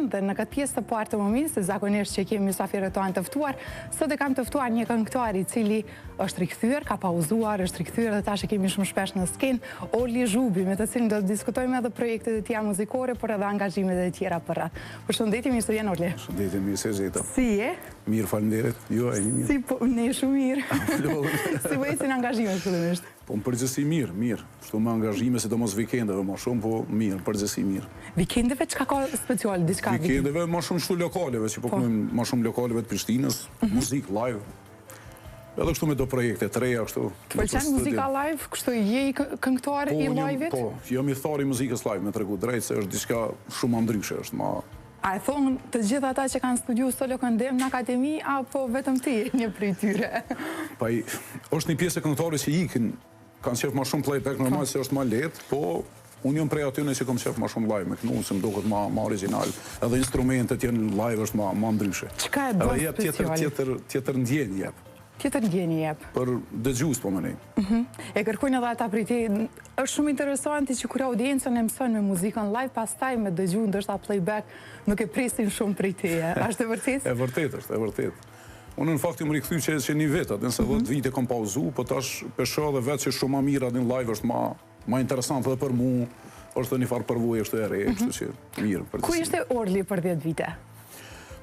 shumë dhe në këtë pjesë të parë të mëngjesit, se zakonisht që kemi mysafirët tonë të ftuar, sot e kam të ftuar një këngëtar I cili është rikthyer, ka pauzuar, është rikthyer dhe tash e kemi shumë shpesh në skenë, Orli Zhubi, me të cilin do të diskutojmë edhe projektet e tija muzikore, por edhe angazhimet e tjera për rreth. Përshëndetje, mirë se vjen Orli. Përshëndetje, mirë se zeta. Si je? Mirë, faleminderit. Jo, e mirë. Si po, ne shumë mirë. Si vëjtën angazhimet fillimisht? Po në përgjithësi mirë. Shtu me angazhime, sidomos vikendeve, më shumë, po mirë, përgjithësi mirë. Vikendeve çka ka special, diçka? Vikendeve më shumë shtu lokaleve, që po punojmë më shumë lokaleve të Prishtinës, muzikë live. Edhe kështu me do projekte të reja, kështu. Të pëlqen muzika live, kështu je I këngëtar I live-it? Po, jam I thari muzikës live, me tregu drejt, se është diçka shumë më ndryshe, është ma... A e thonë të gjithë ata që kanë studiu solo këndim në akademi, apo vetëm ti një prej tyre? Pa është një pjesë e këngëtarit që ikin, kanë qef ma shumë playback, normal se është ma letë, po unë jam prej atyne që kom qef ma shumë live me kënu, se më duket ma original, edhe instrumentet jenë live është ma ndryshe. Qka e bërë special? Tjetër ndjenjë jep. Tjetër ndjenjë jep? Për dëgjus po më nej. E kërkujnë edhe ata prej ti, është shumë interesanti që kur audiencën e mëson me muzikën live, pastaj me dëgju ndërsa playback, nuk e presin shumë prej ti, është e vërtet? E vërtet është, e vërtet. Unë në fakt më rikthy që një vetë, atë nëse 10 vite kom pauzu, po tash pesho dhe vetë që shumë ma mirë atë në live është ma interesant edhe për mu, është dhe një farë përvoj është e re, kështu që mirë. Ku ishte Orli për 10 vite?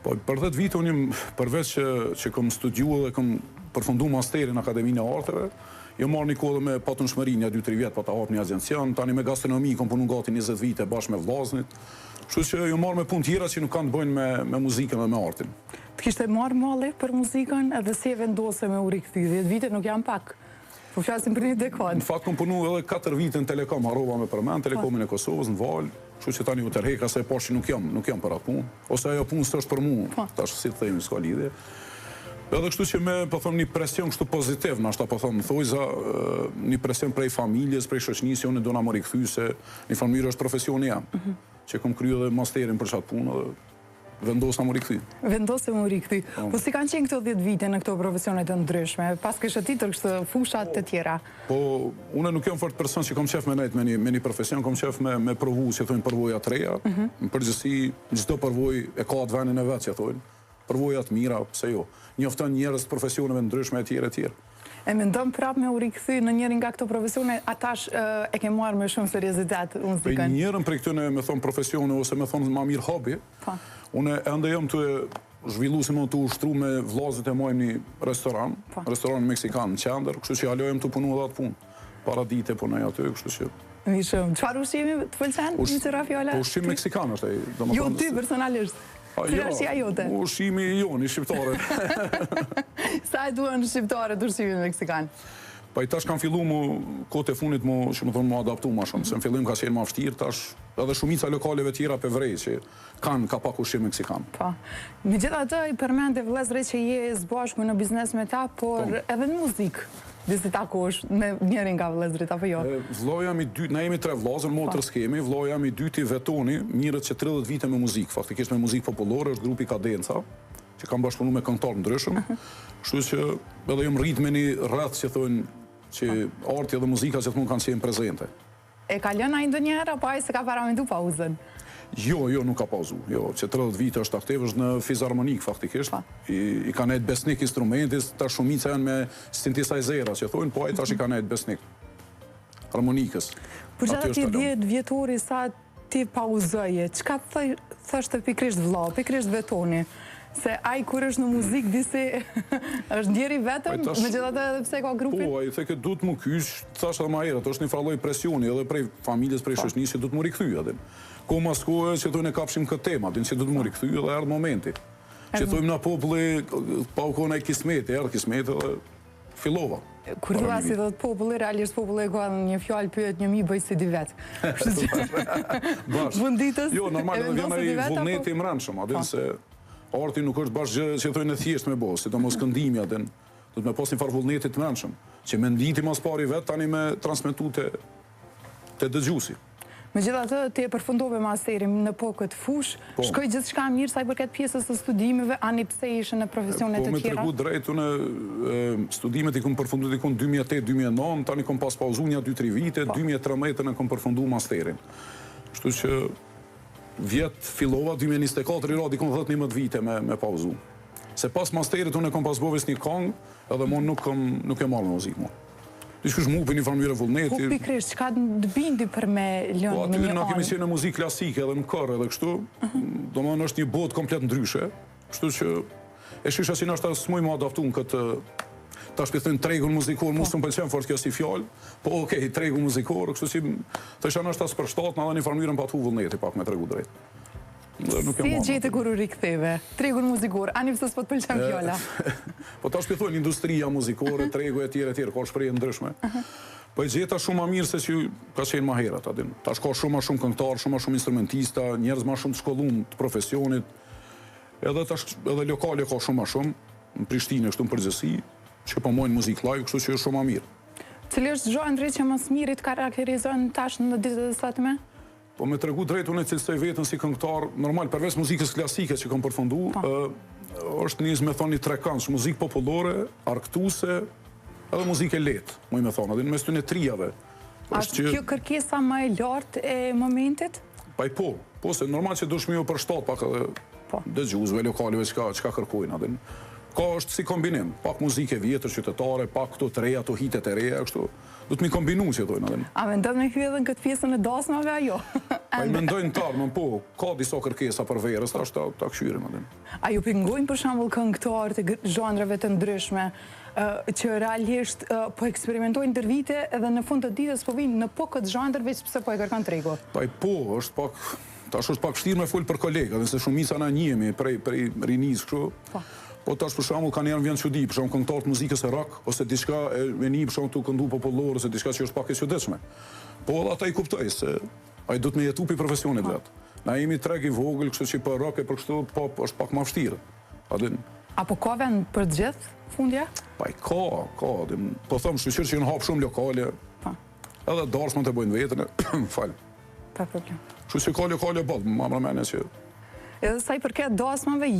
Po, për 10 vite unë jam përveç që kom studiu dhe kom përfundu masterin në Akademinë e Arteve, jo marrë një kohë me patënshmëri një 2-3 vjetë, pa ta hap një agencion, tani me gastronomi kom punu gati 20 vite bashkë me vllaznit, kështu që jo marrë me punë tjera që nuk kanë të bëjnë me muzikën dhe me artin. Të kishte marrë malli për muzikën edhe si e vendose me u rikthy, 10 vite nuk janë pak. Po flasim për një dekadë. Në fakt kom punu edhe 4 vite në Telekom, harrova me përmend, Telekomin e Kosovës, në Val, kështu që tani u tërheka se pash që nuk jam për atë punë, ose ajo punë s'është për mua, tash si të themi s'ka lidhje. Edhe kështu që me, po thëmë, një presion kështu pozitiv, nashta po thëmë, thojza, një presion prej familjes, prej shoqënisë, unë do na më rikthy se një familje është profesioni jam, që kom kryu edhe masterin për qatë punë, dhe vendosë na më rikthy. Vendosë më rikthy. Po si kanë qenë këto 10 vite në këto profesionet të ndryshme, pas kështë titër kështë fushat të tjera? Po, une nuk jam fort person që kom qef me nejt me një profesion, kom qef me provu, që thujnë përvoja të reja, në përgjësi, gjithdo përvoj e ka atë venin e vetë, që thujnë, përvojat mira, pse jo. Njofton njerëz të profesioneve ndryshme e tjere. E mendon prap me u rikthy në njërin nga këto profesione, atash e ke marrë me shumë seriozitet muzikën? Njërën prej këtyne me thonë profesione, ose me thonë ma mirë hobi, une ende jam të zhvillu si më të ushtru me vllazët e mojmë një restoran meksikan në qender, kështu që alo jam të punu edhe atë punë. Para dite punoj aty, kështu që... Shumë. Qëfar ushqimi të pëlqen? Një qëra fjolla? Po ushqim meksikan është e... Jo, ty personalisht? Cila është jote? Ushqimi joni, shqiptare. Sa e duen shqiptare të ushqimin meksikan? Pa i tash kanë fillu mu, kote e funit mu, që më thonë mu adaptu ma shumë, se në fillim ka qenë ma vështirë, tash edhe shumica lokaleve tjera për vrej, që ka pak ushqim meksikan. Pa. Me gjitha të i përmend e vëllezëre që je zbashku në biznes me ta, por edhe në muzikë. Disi takosh me njerin nga vëllezërit, apo jo? Vlloj jam i dytë, na jemi 3 vllazër, motër s'kemi, vlloj jam i dyti vetoni, mirët që 30 vite me muzikë, faktikisht me muzikë popullore, është grupi Kadenca, që kam bashkëpunu me këngëtarë ndryshëm, kështu që edhe jam rrit me një rreth që thonë që arti dhe muzika që të mund kanë qenë prezente. E ka lënë ai ndonjëherë, apo ai se ka paramendu pauzën? Jo, nuk ka pauzu. Jo, që 30 vite është aktiv, është në fizharmonik, faktikisht. I ka nejtë besnik instrumentis, ta shumica janë me synthesizera, që thonë, po ai tash I ka nejtë besnik harmonikës. Për gjatë ati 10 vjetori sa ti pauzoje, qka thështë pikrisht vlla, pikrisht vetoni? Se ai kur është në muzikë disi është ndjeri vetëm, me gjithatë edhe pse ka grupin? Po, ai theke du të më kysh, thash edhe ma herët, është një farloj presioni edhe prej familjes, prej shoqënisë që du të më rikthy edhe. Ko mas kohë që thujnë e kapshim këtë tema, që du të më rikthy edhe erdë momenti. Që thujmë na populli, pa u kone kismeti, erdë kismeti edhe fillova. Kur thua si dhe populli, realisht populli e ka një fjallë pyet një mi bëj si di vetë. Vënditës, jo, normal edhe vjen ai vullneti I mbrëmshëm, adin se arti nuk është bashkë gjë që thojnë e thjesht me bo, si të mos këndimi atin, du të me pas një farë vullnetit të mbrëmshëm, që me nditi mas pari vetë, tani me transmitu të dëgjusi. Me gjitha të, ti e përfundove masterin në po këtë fush, shkoj gjithë shka mirë sa I përket pjesës të studimeve, ani pse ishe në profesionet të tjera? Po me tregu drejtu në studimet I kom përfundu dikun 2008-2009, tani kom pas pauzu një 2-3 vite, 2013 në kom përfundu masterin. Shtu që vjet fillova 2024 i radi kom 10-11 vite me pauzu. Se pas masterit unë e kom pas boves një kong, edhe mon nuk e marrë në muzikë mo. Dishkush mu për një farmire vullneti. Po pikrisht, qka të bindi për me lënë me një anë? Na kemi qenë në muzikë klasike edhe në kërë edhe kështu, do më në është një botë komplet ndryshe, kështu që e shisha si nështë asë muj më adaptu në këtë, ta shpithën tregun muzikor, mu së më pëlqen fort kjo si fjallë, po okej, tregun muzikor, kështu si të isha nështë asë për shtatë, në edhe një farmirën pa të hu vullneti pak me tregu drejt. Si e gjete kur u riktheve? Tregun muzikor, ani pësës po të pëlqen fjalla? Po ta shpithën industria muzikore, tregu e tjere, ka shprejë ndryshme. Po e gjeta shumë ma mirë se që ka qenë ma herat, adin. Ta shka shumë ma shumë këngtar, shumë ma shumë instrumentista, njerëz ma shumë të shkollum të profesionit, edhe lokale ka shumë ma shumë, në Prishtinë kështu në përgjësi, që po mojnë muzik live, kështu që është shumë ma mirë. Cili është zhojnë drejt që mas mirit karakterizojnë tash në ditët e satme? Po me tregu drejt, unë e cilësoj vetën si këngtar, normal, përveç muzikës klasike që kam përfundu, është njës me thonë një trekanç, muzikë popullore, arktuse, edhe muzikë e letë, muj me thonë, edhe në mes të një trijave. Ashtë kjo kërkesa më e lartë e momentit? Pa i po, se normal që dush mi jo për shtatë pak edhe dëgjuzve, lokalive që ka kërkojnë, edhe. Ka është si kombinim, pak muzike vjetër, qytetare, pak këto të reja, to hitet e reja, kështu. Du të mi kombinu që dojnë, edhe. A mendojnë me hyë edhe në këtë pjesën e dasmave, ajo? Pa i mendojnë tarë, po, ka disa kërkesa për verës, ta këshyrim, edhe. A ju pingojnë për shambull këngëtar të zhandrave të ndryshme, që realisht po eksperimentojnë tër vite edhe në fund të ditës po vinë në po këtë zhandrë veç pëse po e kërkan trego? Pa i po, është pak, tash është pak shtirë me full për kolega, dhe se shumica na njemi prej rinis kështu. Po tash për shembull kanë janë vjen çudi, për shembull këngëtar të muzikës e rock ose diçka e një për shembull të këndu popullor ose diçka që është pak e çuditshme. Po ata i kuptoj se ai do të më jetu pi profesionit vet. Na jemi treg i vogël, kështu që për rock e për kështu po është pak më vështirë. Apo ka vend për të gjithë fundja? Pa i ka, po them shqyr që në hap shumë lokale. Edhe darsmën të bojnë vetën, fal. Pa problem. Kështu që ka lokale bot, më mërmene që edhe sa i përket dasmave,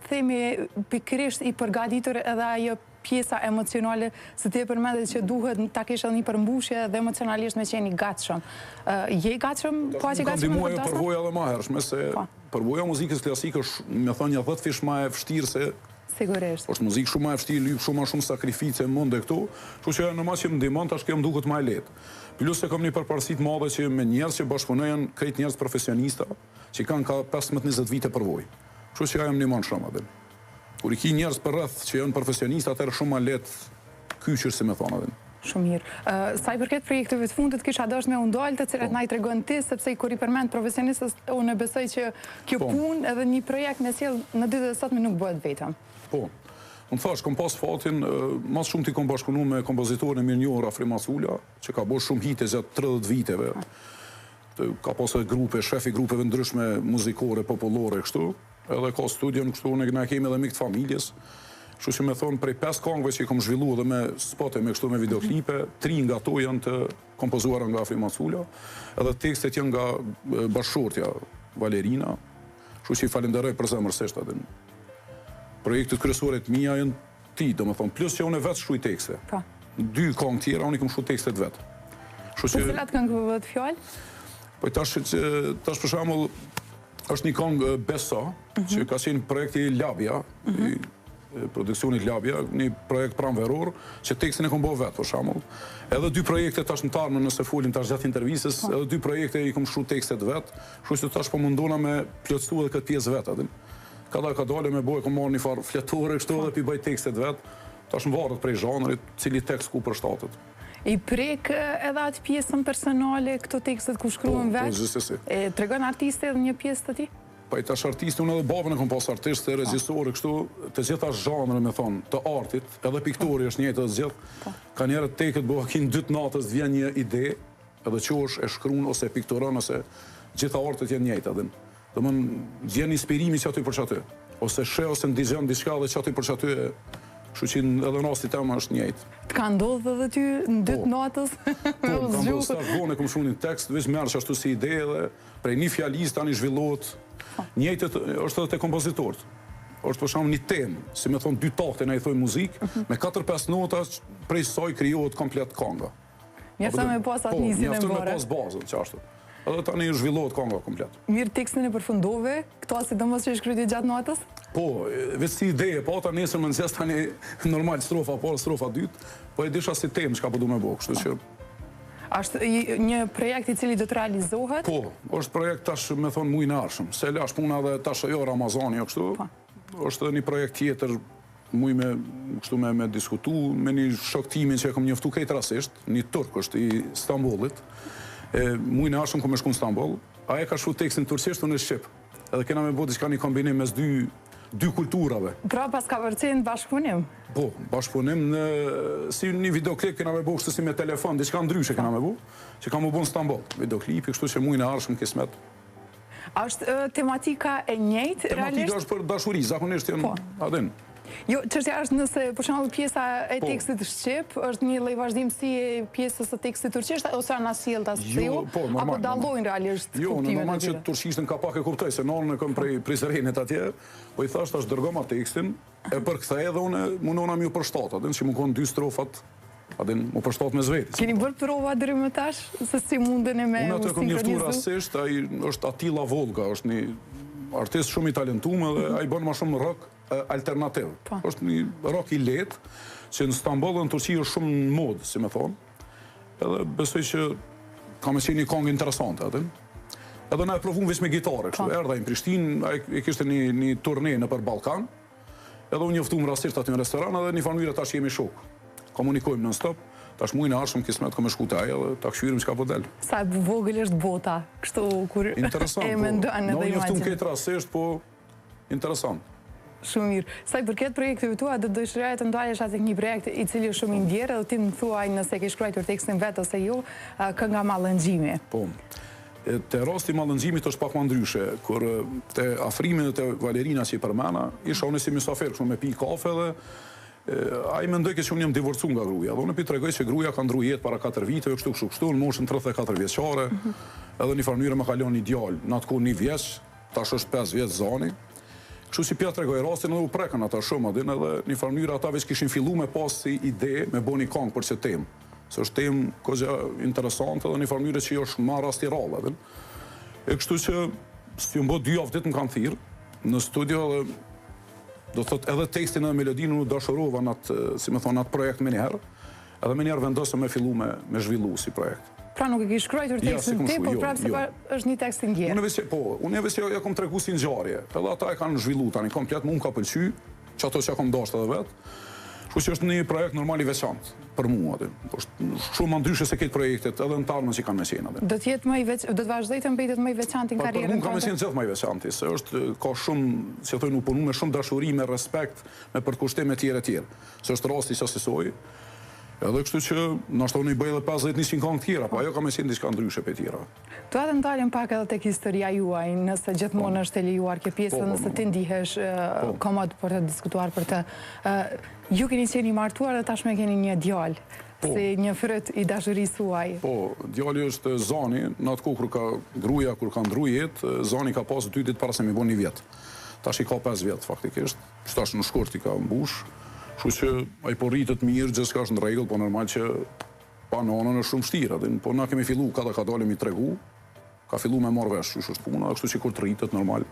themi pikrisht i përgatitur edhe ajo pjesa emocionale, se ti e përmendet që duhet ta kesh edhe një përmbushje dhe emocionalisht me qeni gatshëm. Je i gatshëm, po aq i gatshëm në dasma? Përvoja edhe ma hershme, se përvoja muzikës klasike është, me thonë, një 10 fish ma e vështirë se... Sigurisht. është muzikë shumë ma e vështirë, lypë shumë sakrifice, mund e këtu, që normal që më ndihmon, tash kjo më duket ma e lehtë. Plus se kam një përparësit madhe që me njerëz që bashkëpunojnë, krejt njerëz profesionista, që kanë ka 15-20 vite përvojë. Kështu që ajo më ndihmon shumë atë. Kur i ki njerëz për rreth që janë profesionistë, atëherë shumë ma lehtë kyçur, si më thonë atë. Shumë mirë. Sa i përket projekteve të fundit, kisha dashur me u ndalë të cilat na i tregon ti, sepse kur i përmend profesionistës, unë besoj që kjo punë edhe një projekt me sjell në ditët e sotme nuk bëhet vetëm. Po. Unë thash, kom pas fatin, mas shumë ti kom bashkëpunu me kompozitorin e mirënjohur Afrim Masula, që ka bërë shumë hite gjatë 30 viteve. Ka pasur grupe, shefi grupeve ndryshme muzikore, popullore, kështu. Edhe ka studion kështu, ne kemi edhe mikë të familjes. Kështu që me thonë, prej 5 kongve që i kom zhvillu edhe me spote, me kështu me videoklipe, 3 nga to janë të kompozuara nga Afrim Masula, edhe tekstet janë nga bashkëshortja Valerina. Kështu që i falenderoj për zemërsisht atë. Projektet kryesore të mia janë ti, do më thonë, plus që unë vetë shkruaj tekste. 2 kongë tjera, unë i kam shkruaj tekstet vetë. Po cilat këngë vët fjallë? Po tash për shembull është një kongë Besa, që ka qenë projekti Labja, produksionit Labja, një projekt pranveror, që tekstin e kam bërë vetë, për shembull. Edhe 2 projekte tash në tarmë nëse folim tash gjatë intervistës, edhe 2 projekte i kam shkruaj tekstet vetë, kështu që tash po mundona me plotësu edhe këtë pjesë vetë atë. Ka dole me bojë, kom marrë një farë fletore, kështu dhe pi bëj tekstet vetë, tash më varet prej zhanrit, cili tekst ku për shtatet. I prek edhe atë pjesën personale, këto tekstet ku shkruan vetë? Po, gjithsesi. Tregon artiste edhe një pjesë të ti? Pa i tash artiste, unë edhe babën e kom pas artiste, regjisore, kështu, të gjitha zhanre, me thonë, të artit, edhe piktori është njëjtë të gjithë, ka njerët teket bëha kinë 2 natës të vjen një ide, edhe që është e shkruan ose piktoron, ose gjitha artit janë njëjtë edhe. Dhe më vjen inspirimi që aty për që aty. Ose shë, ose ndizjon diçka dhe që aty për që aty, kështu që edhe në rastit tema është njëjtë. Të ka ndodhë dhe ty në 2 natës? Po, ka ndodhë stash bone, kom shumë një tekst, veç merë që ashtu si ide dhe prej një fjalisë tani zhvillot. Njëjtët është edhe të kompozitorët. është për shumë një temë, si me thonë 2 takte në i thoi muzikë, me 4-5 nota prej saj krijohet komplet kanga. Mjefton me pas atë nizin e mbore. Mjefton me pas bazën, që ashtu. Edhe tani zhvillohet konga komplet. Mirë, tekstin e përfundove, këto sidomos që shkryti gjatë natës? Po, veç si ideje, po ata nesër më nëzjes tani normal strofa parë, strofa dytë, po e disha si temë çka po du me bo, kështu që... Ashtë një projekt i cili do të realizohet? Po, është projekt tash me thonë mujë në arshëm, se lash puna dhe tash jo Ramazani o kështu, është një projekt tjetër mujë me, kështu me diskutu, me një shoktimin që e kom njoftu kejtë rasisht, një turk është i Stambollit, mujë në arshëm ku me shku në Stambol, a e ka shku tekstin turqisht unë në Shqip, edhe kena me bo diçka një kombinim mes dy kulturave. Pra pas ka vërcen bashkëpunim? Po, bashkëpunim në si një videoklip kena me bo kështu si me telefon, diçka ndryshe kena me bo, që ka me bo në Stambol, videoklipi, kështu që mujë në arshëm kismet. A është tematika e njëjtë, realisht? Tematika është për dashuri, zakonisht janë adin. Jo, çështja është nëse, për shembull, pjesa e tekstit shqip është një lloj vazhdimësi e pjesës së tekstit turqisht ose ana sjelltas së ju, apo dallojnë realisht kuptimet? Jo, normal që turqishtën ka pak e kuptoj, se nonën e kam prej Serenit atje, po i thash tash dërgoma tekstin, e përkthej edhe unë mundona mi u përshtat, atë që më kanë 2 strofat, atë më përshtat me vetes. Keni bërë prova deri më tash se si munden me unë atë kam njoftuar rastisht, ai është Attila Volga, është një artist shumë i talentuar dhe ai bën më shumë rock alternativ. Është një rock i lehtë, që në Stamboll dhe në Turqi është shumë në modë, si me thonë. Edhe besoj që ka me qenë një kongë interesante atë. Edhe na e provum veç me gitare, kështu. Erdha në Prishtinë, ai kishte një turne nëpër Ballkan. Edhe unë njoftuam rastisht aty në restoran edhe një farë tash jemi shok. Komunikojmë non-stop. Tash mujë në arshëm kismet ka me shku taj edhe ta këshyrim çka po del. Sa e vogël është bota, kështu kur e mendon edhe imagjinë. Njoftuam këtë rastisht, po interesant. Shumë mirë. Sa i përket projekteve tua, do dëshiroja të ndalesh atë një projekt i cili është shumë i ndjerë dhe ti më thuaj nëse ke shkruar tekstin vetë ose jo, kënga Mallënxhimi. Po. Te rasti Mallënxhimit është pak më ndryshe, kur te afrimi dhe te Valerina që i përmena, isha unë si mysafir, kështu me pi kafe dhe ai mendoi që unë jam divorcu nga gruaja. Dhe unë pi tregoj se gruaja ka ndruar jetë para 4 viteve, kështu, në moshën 34 vjeçare, edhe në një farë më ka lënë një djalë, natë 1 vjeç, tash është 5 vjeç zani. Kështu si pja tregoj rastin edhe u prekën ata shumë adin edhe një farë mënyrë ata veç kishin fillu me pas si ide me bo një kongë për që temë. Se është temë kozja interesante edhe një farë mënyrë që është ma rasti rallë adin. E kështu që si më bo 2 javë ditë më kanë thirë në studio edhe do të thot edhe tekstin edhe melodinë unë dashurova në atë, si me thonë, atë projekt me njerë edhe me njerë vendosë me fillu me zhvillu si projekt. Pra nuk e ki shkruar tekstin ti, por prapë se është një tekst i ndjerë. Unë e vësja ja kom tregu si ngjarje. Edhe ata e kanë zhvillu tani komplet, më ka pëlqy, që ato që kom dashur edhe vet. Kështu që është një projekt normal i veçantë për mua aty. Është shumë më ndryshe se këtë projektet, edhe në tarmën që kanë me qenë aty. Do të jetë më i veçantë, do të vazhdoj të mbetet më i veçantë në karrierën. Për mua ka me qenë gjithë më i veçantë, se është ka shumë, si thonë, u punu me shumë dashuri, me respekt, me përkushtim e tjerë. Se është rasti që asisoj. Edhe kështu që nështë unë i bëj edhe 50-100 këngë tjera, po ajo ka me qenë diçka ndryshe për tjera. Tu atë ndalim pak edhe tek historia juaj, nëse gjithmonë është e lejuar kjo pjesë, nëse ti ndihesh komod për të diskutuar për të. Ju keni qenë i martuar dhe tashme keni një djalë, si një fryt i dashurisë suaj. Po, djali është Zani, në atë kohë kur ka gruaja, kur ka ndru jetë, Zani ka pas 2 ditë para se mi bon 1 vjet. Tash i ka 5 vjet faktikisht, që tash në shkurt i ka mbush. Kështu që ai po rritet mirë, gjithçka është në rregull, po normal që pa nonën është shumë vështirë. Po na kemi fillu ka dalëm i tregu, ka fillu me marrë vesh, është puna, kështu që kur të rritet normal.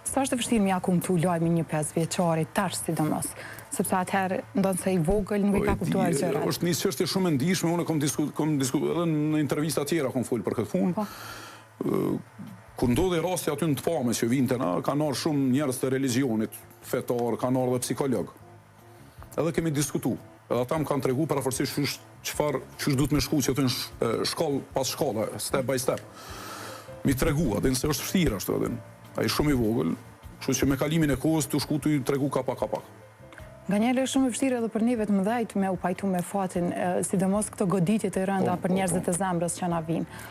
Sa është vështirë mi akumtu lajmi një 5 vjeçari tash sidomos, sepse atëherë ndonë se i vogël nuk i ka kuptuar gjërat. Është një çështje shumë e ndihshme, unë kam diskutuar edhe në intervista tjera kam fol për këtë punë. Kur ndodhi rasti aty në të pamës që vinte na, kanë ardhur shumë njerëz të religionit fetar, kanë ardhur edhe psikolog. Edhe kemi diskutu. Edhe ata më kanë tregu paraforësisht çfarë duhet me shku që aty në shkollë pas shkolle, step by step. Mi tregu, adin se është vështirë ashtu adin. Ai shumë i vogël, kështu që me kalimin e kohës të shku të tregu kapak. Nganjëherë është shumë e vështirë edhe për ne vetë mëdhejt me u pajtu me fatin, sidomos këto goditje të rënda për njerëzit e zemrës që na vinë.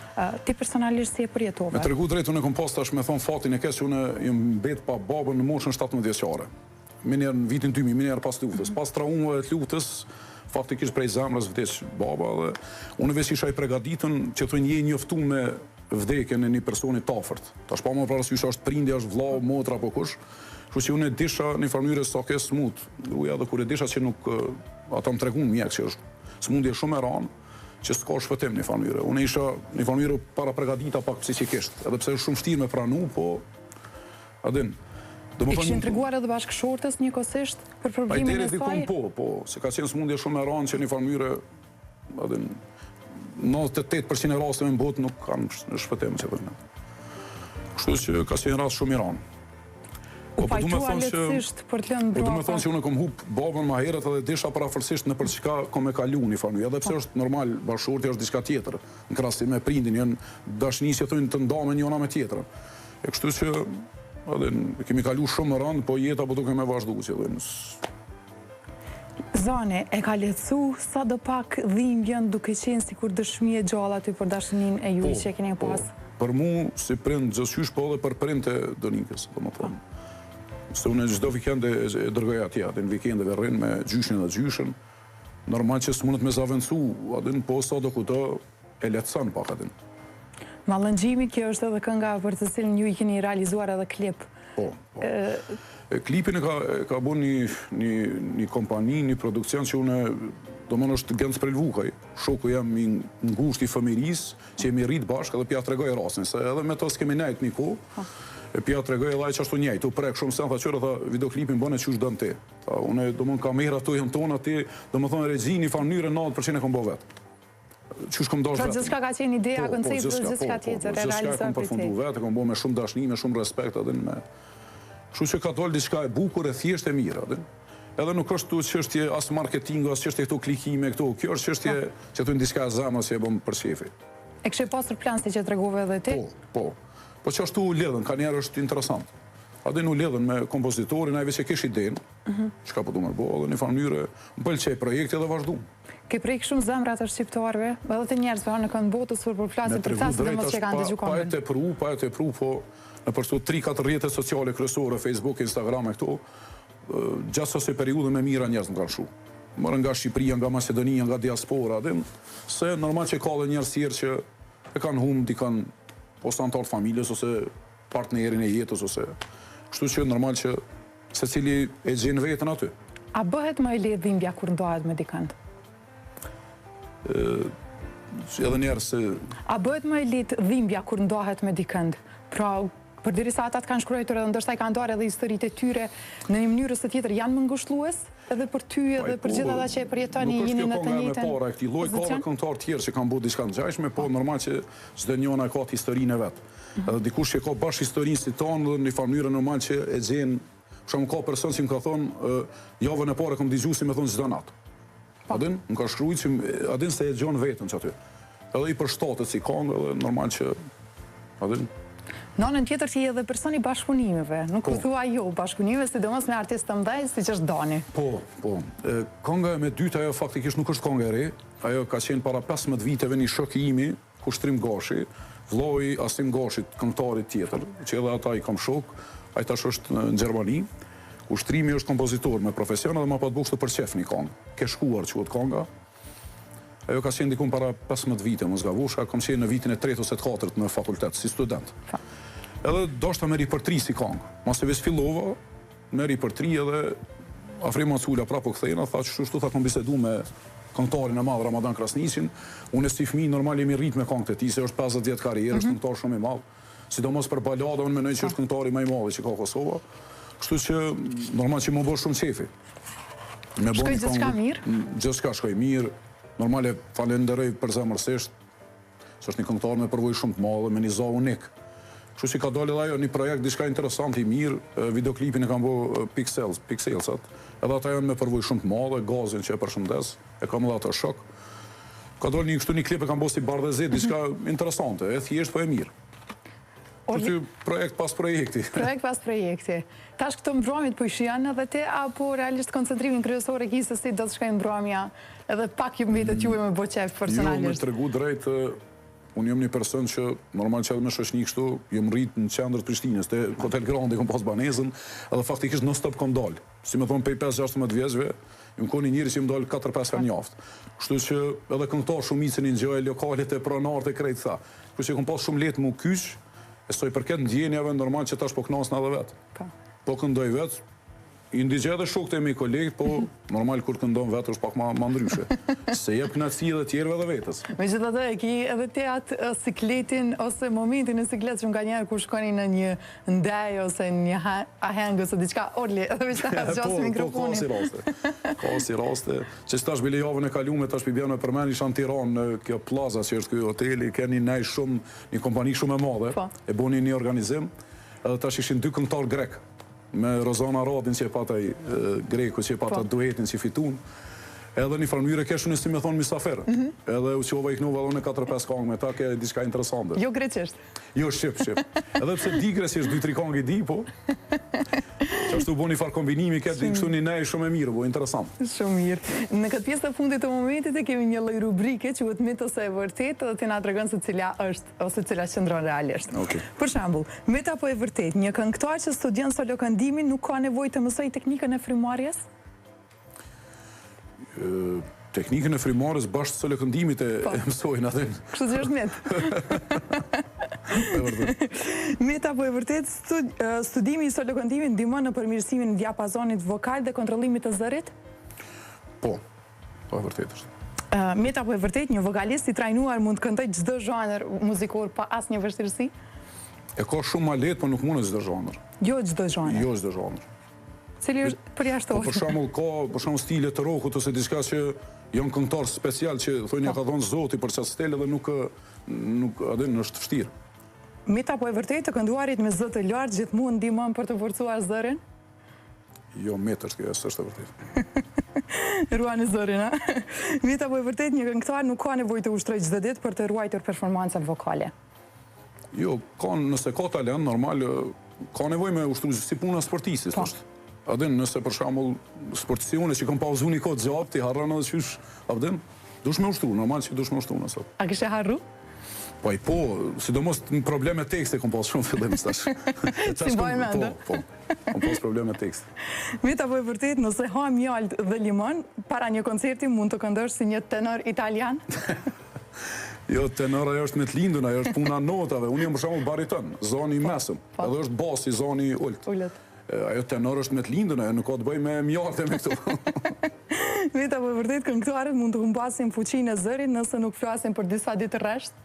Ti personalisht si e përjetove? Me tregu drejt unë kom pas tash me thon fatin e keq që unë jam mbet pa babën në moshën 17 vjeçare. Minër në vitin 2000, minër pas luftës. Pas traumave të luftës, faktikisht prej zemrës vdes baba dhe unë veç isha i përgatitën që të je njoftuar me vdekjen e një personi të afërt. Tash pa më parasysh është prindja, është vllau, motra apo kush. Kështu që unë disha në një mënyrë sa ke smut. Gruaja edhe kur e disha që nuk ata më treguan mjek që është smundje shumë e rëndë, që s'ka shpëtim një farë. Unë isha një farë para pregadita pak psikikisht, edhe pse është shumë shtirë me pranu, po, adin. I këshin treguar edhe bashkëshortës njëkohësisht për problemin e saj? Po, se ka qenë smundje shumë e ranë që një farë, adin, 98% e rasteve në botë nuk kanë shpëtim që përnë. Kështu që ka qenë rast shumë i ranë. U pajtua letësisht për të lënë brapa? Po du me thonë që unë kom hup babën ma herët edhe desha parafërsisht në për qëka kom e kalu një farë. Edhe pse është normal, bashkëshorti është diçka tjetër, në krahasim me prindin, janë dashnisje të ndame njëna me tjetër. E kështu që kemi kalu shumë më rëndë, po jeta po duke me vazhdu që Zane, e ka letësu sa do pak dhimbjen duke qenë si kur dëshmi e gjalla ty për dashnin e ju që e keni pas? Për mu, si prind gjësysh, po edhe për prind të Donikës, do më thonë. Se unë çdo vikend e dërgoj atje, atë në vikendeve rrin me gjyshin dhe gjyshin. Normal që s'mundet me zavencu, adin, po sa do kuto e letësan pak adin. Mallëngjimi, kjo është edhe kënga për të cilën ju i keni realizuar edhe klip. Po. Klipin e ka bu një kompani, një produksion që une do mënë është Gens Prelvukaj. Shoku jam i ngusht i fëmiris, që jemi rritë bashkë edhe pja të regoj rasin, se edhe me to s'kemi nejtë një ku, e pja të regoj e laj që ashtu njejtë, u prek shumë sen, tha qërë, tha videoklipin bëne që është dënë ti. Une do mënë kamera të jenë tonë ati, do më thonë regjini, fa njëre 90% e kom bo vetë. Qështë kom dosh vetë. Gjithë shka ka qenë ideja, koncept, gjithë shka tjetër, e realizar për ti. Vetë, kom bo me shumë dashni, me shumë respekt, kështu që ka dollë diçka e bukur e thjesht e mirë, edhe nuk është tu çështje as marketingu, as çështje këto klikime këto, kjo është çështje që tu diçka e zemrës që e bëm për shefi. E kishe pasur plan si që tregove edhe ti? Po që ashtu u lidhen, ka njerë është interesant. Adin u lidhen me kompozitorin, a i veç e kish idenë, çka po du me bo, edhe një farë mënyre, më pëlqej projekti edhe vazhdu. Ke prejkë shumë zemrat të shqiptarve, edhe të njerëzve në kënd botës për flasin për tasë dhe mos që kanë dëgju koment. Pa e te pru, po në përstu 3-4 rrjetet sociale kryesore, Facebook, Instagram e këto, gjatë sase periudhe me mira njerëz në kanë shu. Mërë nga Shqipëria, nga Macedonia, nga diaspora, se normal që ka dhe njerëz tjerë që e kanë humë, di kanë ose antarë familjes, ose partnerin e jetës, ose kështu që normal që se cili e gjenë vetën aty. A bëhet më e lehtë dhimbja kur ndohet me dikënd? Edhe njerë se... A bëhet më e lehtë dhimbja kur ndohet me dikënd? Pra, përderisa ata kanë shkruar edhe ndoshta i kanë ndarë edhe historitë e tyre në një mënyrë ose tjetër janë më ngushëllues edhe për ty edhe për gjithë ata që e përjetoni jeni në të njëjtën. Nuk është kjo konga me para e këtij lloji, ka këngëtar tjerë që kanë bërë diçka të ngjashme, po normal që çdo njëna ka historinë e vet. Edhe dikush që ka bash historinë si tonë në një mënyrë normal që e gjen, për shembull ka person që më ka thonë javën e parë kam dëgjuar si më thonë çdo natë. Adin, më ka shkruajtur që adin se e gjon vetën aty. Edhe i përshtatet si këngë edhe normal që adin. Në anën tjetër si edhe personi bashkëpunimeve, nuk u thua jo bashkëpunime, sidomos me artistë të mëdhenj siç është Dani. Po. Kënga me dytë ajo faktikisht nuk është këngë e re, ajo ka qenë para 15 viteve një shok i imi, Kushtrim Gashi, vllai Asim Gashit, këngëtarit tjetër, që edhe ata i kam shok, ai tash është në Gjermani. Kushtrimi është kompozitor me profesion dhe ma pa të bukshtë për qef një këngë. Ke shkuar quhet kënga. Ajo ka qenë dikun para 15 vite, më zgavush, kam qenë në vitin e 3 ose 4 në fakultet, si student. Edhe doshta me ripërtri si këngë. Mase veç fillova, me ripërtri edhe Afrima Cula prapo kthejna, tha që shtu tha kom bisedu me këngëtarin e madh Ramadan Krasniqin, unë si fëmijë normal jemi rrit me këngët e tij, se është 50 vjet karrierë, është këngëtar shumë i madh. Sidomos për balada, unë mendoj që është këngëtari më i madh që ka Kosova. Kështu që normal që më bë shumë qefi. Shkoj gjithçka mirë? Gjithçka shkoj mirë. Normal e falenderoj përzemërsisht, se është një këngëtar me përvojë shumë të madhe, me një zë unik. Kështu që ka dalë edhe ajo një projekt diçka interesant i mirë, videoklipin e kanë bërë Pixelsat. Edhe ata janë me përvojë shumë të madhe, Gazin që e përshëndes, e kam edhe atë shok. Ka dalë një klip e kanë bërë si Bardhezet, diçka interesante, e thjesht po e mirë. Kështu që projekt pas projekti. Projekt pas projekti. Tash këto mbrëmjet po i shijon edhe ti, apo realisht koncentrimin kryesor e kisë si do të shkojnë mbrëmja, edhe pak ju mbetet juve me boqef personalisht. Jo, me tregu drejt, unë jam një person që normal që edhe me shoqni kështu, jam rrit në qendër të Prishtinës, te Hotel Grandi kom pas banezën, edhe faktikisht non stop kom dal. Si më thon pej 5-16 vjeçve, më koni njëri që më dal 4-5 herë në javë. Kështu që edhe këngëtar shumicën i ngjoj lokalet e pronarët e krejt tha. Kështu që kom pas shumë lehtë më kyç, e soi përket ndjenjave normal që tash po knasen edhe vet. Po këndoj vet, i ndigje dhe shokët e mi kolegët, po normal kur këndon vetë është pak ma ndryshe. Se jep knatësi dhe tjerëve dhe vetës. Me që të e ki edhe te atë sikletin ose momentin e siklet që nga njerë kur shkoni në një ndaj ose një ahengë ose diqka orli, edhe me që të gjasë mikrofonin. Ka si raste, që stash bile javën e kalume, tash pi bjene për men isha në Tiranë, në kjo plaza që është kjo hoteli, keni nej shumë, një kompani shumë e madhe, e boni një organizim, edhe tash ishin 2 këngëtar grek, me Rozana Radin që e pata i greku, që e pata duetin që i fitun, edhe një farmyre keshu në si me thonë misaferë, edhe u qova i knova edhe në 4-5 kongë me ta, ke diçka interesante. Jo greqisht? Jo, shqip. Edhe pse digre si është 2-3 kongë i di, po, që ashtu bo një farë kombinimi, këtë kështu një nej shumë e mirë, bo, interesant. Shumë mirë. Në këtë pjesë të fundit të momentit e kemi një lloj rubrike që vëtë mit ose e vërtet, dhe të nga të regon se cila është, ose cila qëndron realisht. Për shembull, mit apo e vërtet, një këngëtar që studion solo këndimin nuk ka nevojë të mësoj teknikën e frymarrjes? Teknikën e frymarrjes bashkë solo këndimit e mësojnë atë. Kështu që është mit. Mit apo e vërtet, studimi i solo këndimit ndihmon në përmirësimin e diapazonit vokal dhe kontrollimit të zërit? Po e vërtet është. Mit apo e vërtet, një vokalist i trajnuar mund të këndoj çdo zhanër muzikor pa asnjë vështirësi? E ka shumë ma lehtë, po nuk mund çdo zhanër. Jo çdo zhanër. Jo çdo zhanër. Cili është përjashtohet? Për shembull ka për shembull stile të rockut ose diçka që janë këngëtar special që thonë ja ka dhënë Zoti për çast stile dhe nuk është vështirë. Mit apo e vërtet, të kënduarit me zë të lartë gjithmonë ndihmon për të forcuar zërin? Jo, mit është kjo, është e vërtet. Ruani zërin, a? Mit apo e vërtet, një këngëtar nuk ka nevojë të ushtrojë çdo ditë për të ruajtur performancat vokale? Jo, nëse ka talent, normal, ka nevojë me ushtru si puna sportistit, është. Adin, nëse për shembull sportisione që kam pauzu një kohë gjatë, ti harron edhe qysh, adin, dush me ushtru, normal që dush me ushtru nësot. A kishe harru? Po, sidomos në probleme tekste kom pas shumë fillim stash. Si bojnë mendë? Po, kom pas probleme tekste. Mit apo e vërtet, nëse ha mjalt dhe limon, para një koncerti mund të këndosh si një tenor italian? Jo, tenor ajo është me të lindun, ajo është puna notave. Unë jam për shembull bariton, zoni i mesëm, edhe është basi, zoni ult. Ajo tenor është me të lindun, ajo nuk ka të bëj me mjalte me këtu. Mit apo e vërtet, këngëtarët mund të humbasin fuqinë e zërit nëse nuk flasin për disa ditë rresht?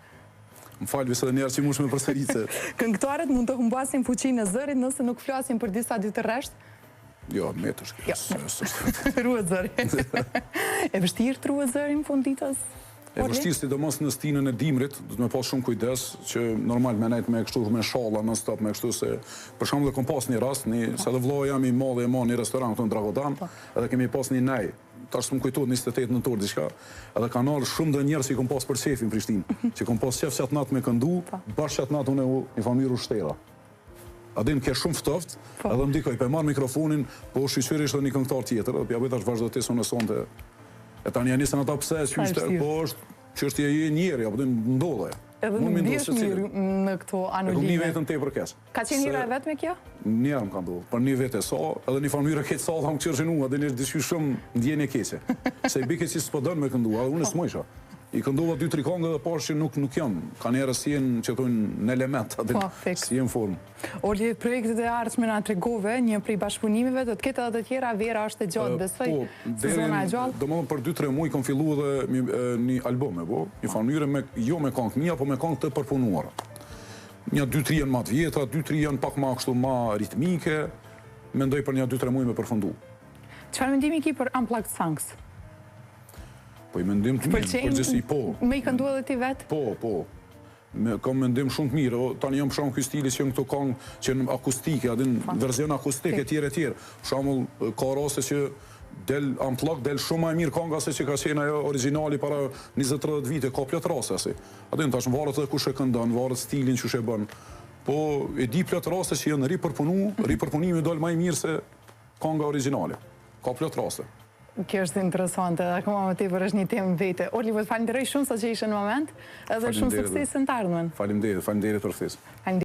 Më falë, vise dhe njerë që mush me përsëritse. Këngëtarët mund të humbasin fuqinë e zërit nëse nuk flasin për disa ditë rresht? Jo, me të shkjo. Ruhet zëri. E vështirë të ruhet zëri në fund ditës? E vështirë, sidomos në stinën e dimrit, du të me pas shumë kujdes, që normal me nejtë me kështu me shalla në stop, me kështu se, për shumë dhe kom pas një rast, se dhe vloj jam i madhe e ma një restoran këtu në Dragodan, edhe kemi pas një nej, tash të më kujtojt 28 nëntor diçka, edhe ka nërë shumë dhe njerës që kom pas për qefin Prishtinë, që kom pas qef qatë natë me këndu, bashkë qatë natë unë një famiru shtera. Adin ke shumë ftoft, edhe më dikoj, pe marë mikrofonin, po shqyqyrisht dhe një këngëtar tjetër, edhe pja bëjt vazhdo të tesu në sonte. E ta një anisën ata pëse, po është që është je njeri, apo të ndodhe. Edhe nuk bjesh mirë në këto anullime. E ku një vetën te i përkes. Ka qenë njëra e vetë me kjo? Njerë më ka ndodhë, për një vetë e sa, edhe një familje ketë sa, thamë qërë që edhe një disky shumë ndjenje keqe. Se i bike që s'po dënë me këndua, edhe unë e s'mojsha. I këndova 2-3 kongë dhe parë që nuk janë. Ka njerës si jenë që tojnë në element, si jenë formë. Orli, projektet e ardhshme nga tregove, një prej bashkëpunimeve, do të ketë edhe të tjera, Vera është e gjatë, besoj, sezona e gjallë? Do më për 2-3 muaj kom fillu edhe një album, një fanyrë jo me kongë mija, po me kongë të përpunuara. Një 2-3 janë ma të vjetra, 2-3 janë pak ma kështu ma ritmike, mendoj për një 2-3 muaj me përfundu. Çfarë mendimi ki për Unplugged Songs? Po i mendim të mirë, përgjësi, po. Me i këndu edhe ti vetë? Po. Kam mendim shumë të mirë. Tani jam përshamë këj stilis që në këto kongë që në akustike, adin verzion akustike, tjere. Përshamë, ka rase që del Unplugged, del shumë e mirë konga se që ka qenë ajo originali para 20-30 vite, ka plët rase asi. Adin, tash më varët edhe kush e këndan, varët stilin që e bën. Po, e di plët rase që janë ripërpunimi dole ma i mirë se konga originali. Ka plët rase. Kjo është interesante, dhe akoma më tepër është një temë vete. Orli, vë të falenderoj shumë sa që ishë në moment, edhe shumë sukses në të ardhmen. Faleminderit për ftesën.